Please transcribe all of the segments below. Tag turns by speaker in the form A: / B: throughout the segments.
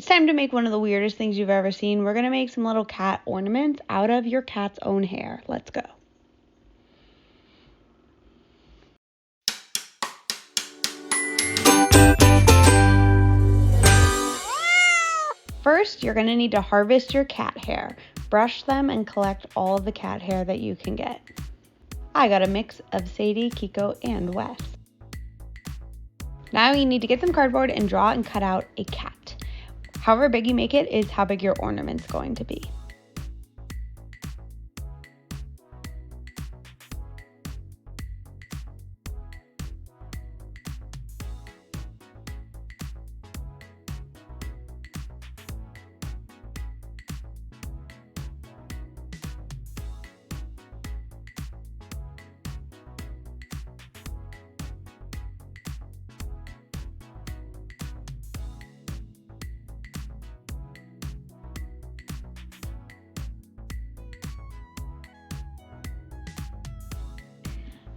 A: It's time to make one of the weirdest things you've ever seen. We're going to make some little cat ornaments out of your cat's own hair. Let's go. First, you're going to need to harvest your cat hair. Brush them and collect all of the cat hair that you can get. I got a mix of Sadie, Kiko, and Wes. Now you need to get some cardboard and draw and cut out a cat. However big you make it is how big your ornament's going to be.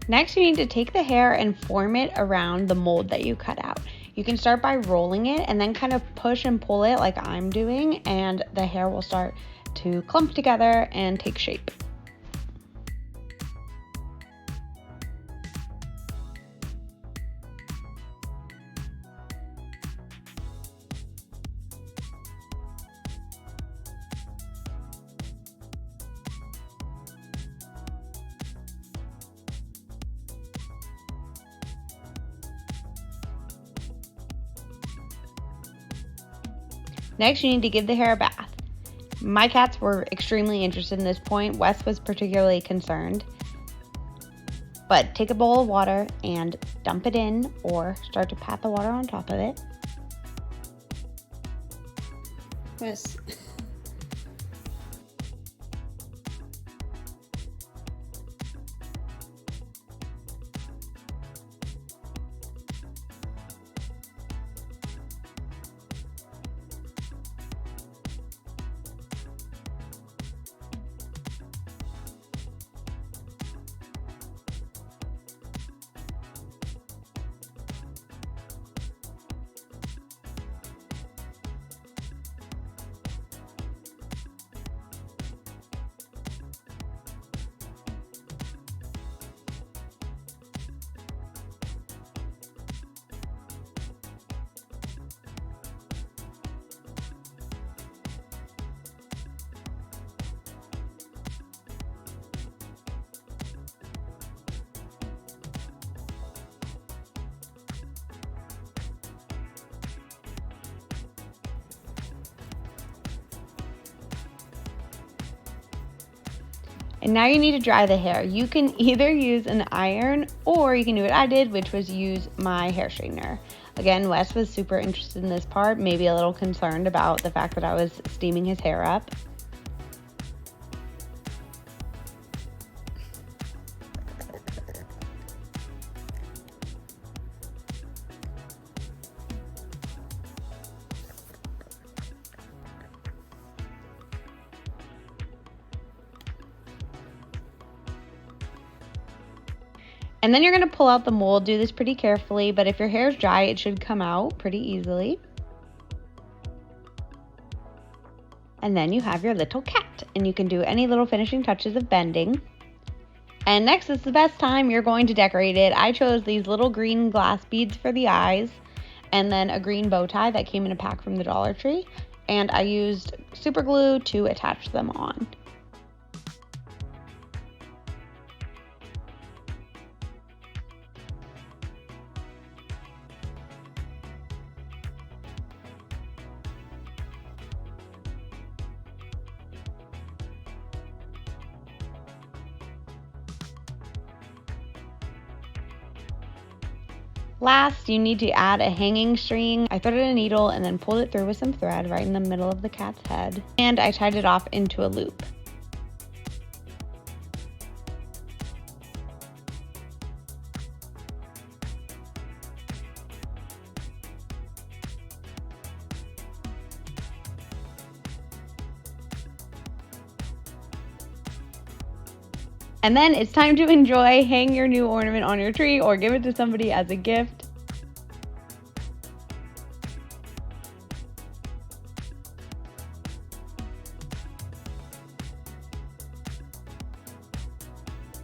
A: Next, you need to take the hair and form it around the mold that you cut out. You can start by rolling it and then kind of push and pull it like I'm doing, and the hair will start to clump together and take shape. Next, you need to give the hair a bath. My cats were extremely interested in this point. Wes was particularly concerned. But take a bowl of water and dump it in, or start to pat the water on top of it.
B: Wes.
A: And now you need to dry the hair. You can either use an iron, or you can do what I did, which was use my hair straightener. Again, Wes was super interested in this part, maybe a little concerned about the fact that I was steaming his hair up. And then you're going to pull out the mold. Do this pretty carefully, but if your hair is dry, it should come out pretty easily. And then you have your little cat, and you can do any little finishing touches of bending. And next is the best time, you're going to decorate it. I chose these little green glass beads for the eyes, and then a green bow tie that came in a pack from the Dollar Tree. And I used super glue to attach them on. Last, you need to add a hanging string. I threaded a needle and then pulled it through with some thread right in the middle of the cat's head, and I tied it off into a loop. And then it's time to enjoy. Hang your new ornament on your tree or give it to somebody as a gift.